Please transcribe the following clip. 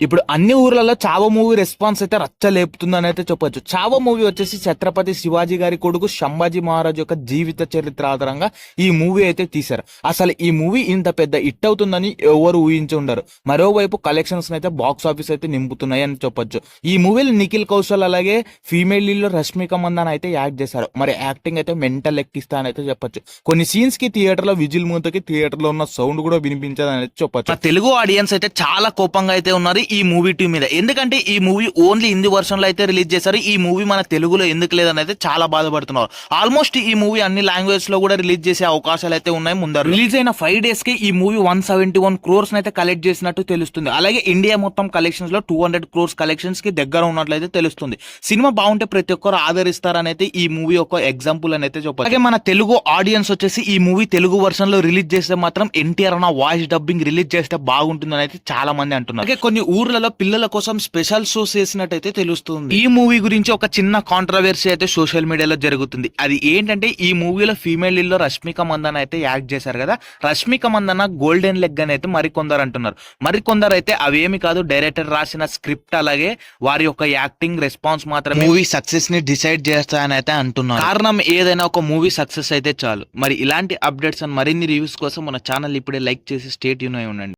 ఇప్పుడు అన్ని ఊర్లలో చావో మూవీ రెస్పాన్స్ అయితే రచ్చ లేపుతుందని అయితే చెప్పొచ్చు. చావో మూవీ వచ్చేసి ఛత్రపతి శివాజీ గారి కొడుకు సంభాజీ మహారాజ్ యొక్క జీవిత చరిత్ర ఆధారంగా ఈ మూవీ అయితే తీశారు. అసలు ఈ మూవీ ఇంత పెద్ద హిట్ అవుతుందని ఎవరు ఊహించి ఉండరు. మరోవైపు కలెక్షన్స్ అయితే బాక్స్ ఆఫీస్ అయితే నింపుతున్నాయి అని చెప్పొచ్చు. ఈ మూవీలో నిఖిల్ కౌశల్ అలాగే ఫీమేల్ లీడ్ లో రష్మిక మందాన అయితే యాక్ట్ చేశారు. మరి యాక్టింగ్ అయితే మెంటల్ ఎక్కిస్తా అని అయితే చెప్పొచ్చు. కొన్ని సీన్స్ కి థియేటర్ లో విజిల్ మూతకి థియేటర్ లో ఉన్న సౌండ్ కూడా వినిపించదని అయితే చెప్పొచ్చు. తెలుగు ఆడియన్స్ అయితే చాలా కోపంగా అయితే ఉన్నారు ఈ మూవీ టీం మీద. ఎందుకంటే ఈ మూవీ ఓన్లీ హిందీ వర్షన్ లో అయితే రిలీజ్ చేశారు. ఈ మూవీ మన తెలుగులో ఎందుకు లేదని అయితే చాలా బాధపడుతున్నారు. ఆల్మోస్ట్ ఈ మూవీ అన్ని లాంగ్వేజ్ లో కూడా రిలీజ్ చేసే అవకాశాలు అయితే ఉన్నాయి. ముందర రిలీజ్ అయిన 5 days కి ఈ మూవీ 171 crores అయితే కలెక్ట్ చేసినట్టు తెలుస్తుంది. అలాగే ఇండియా మొత్తం కలెక్షన్స్ లో 200 crores కలెక్షన్స్ కి దగ్గర ఉన్నట్లయితే తెలుస్తుంది. సినిమా బాగుంటే ప్రతి ఒక్కరు ఆదరిస్తారని అయితే ఈ మూవీ ఒక ఎగ్జాంపుల్ అని అయితే చెప్పాలి. అలాగే మన తెలుగు ఆడియన్స్ వచ్చేసి ఈ మూవీ తెలుగు వర్షన్ లో రిలీజ్ చేస్తే మాత్రం ఎన్టీఆర్ అన్న వాయిస్ డబ్బింగ్ రిలీజ్ చేస్తే బాగుంటుందని అయితే చాలా మంది అంటున్నారు. అలాగే కొన్ని ఊర్లలో పిల్లల కోసం స్పెషల్ షోస్ చేసినట్టయితే తెలుస్తుంది. ఈ మూవీ గురించి ఒక చిన్న కాంట్రవర్సీ అయితే సోషల్ మీడియాలో జరుగుతుంది. అది ఏంటంటే ఈ మూవీలో ఫీమేల్ లీడ్ లో రష్మిక మందన అయితే యాక్ట్ చేశారు కదా. రష్మిక మందన గోల్డెన్ లెగ్ అని అయితే మరికొందరు అంటున్నారు. మరికొందరు అయితే అవేమి కాదు, డైరెక్టర్ రాసిన స్క్రిప్ట్ అలాగే వారి యొక్క యాక్టింగ్ రెస్పాన్స్ మాత్రమే మూవీ సక్సెస్ ని డిసైడ్ చేస్తాయని అయితే అంటున్నారు. కారణం ఏదైనా ఒక మూవీ సక్సెస్ అయితే చాలు. మరి ఇలాంటి అప్డేట్స్ అండ్ మరిన్ని రివ్యూస్ కోసం మన ఛానల్ ఇప్పుడే లైక్ చేసి స్టే ట్యూన్ అయి ఉండండి.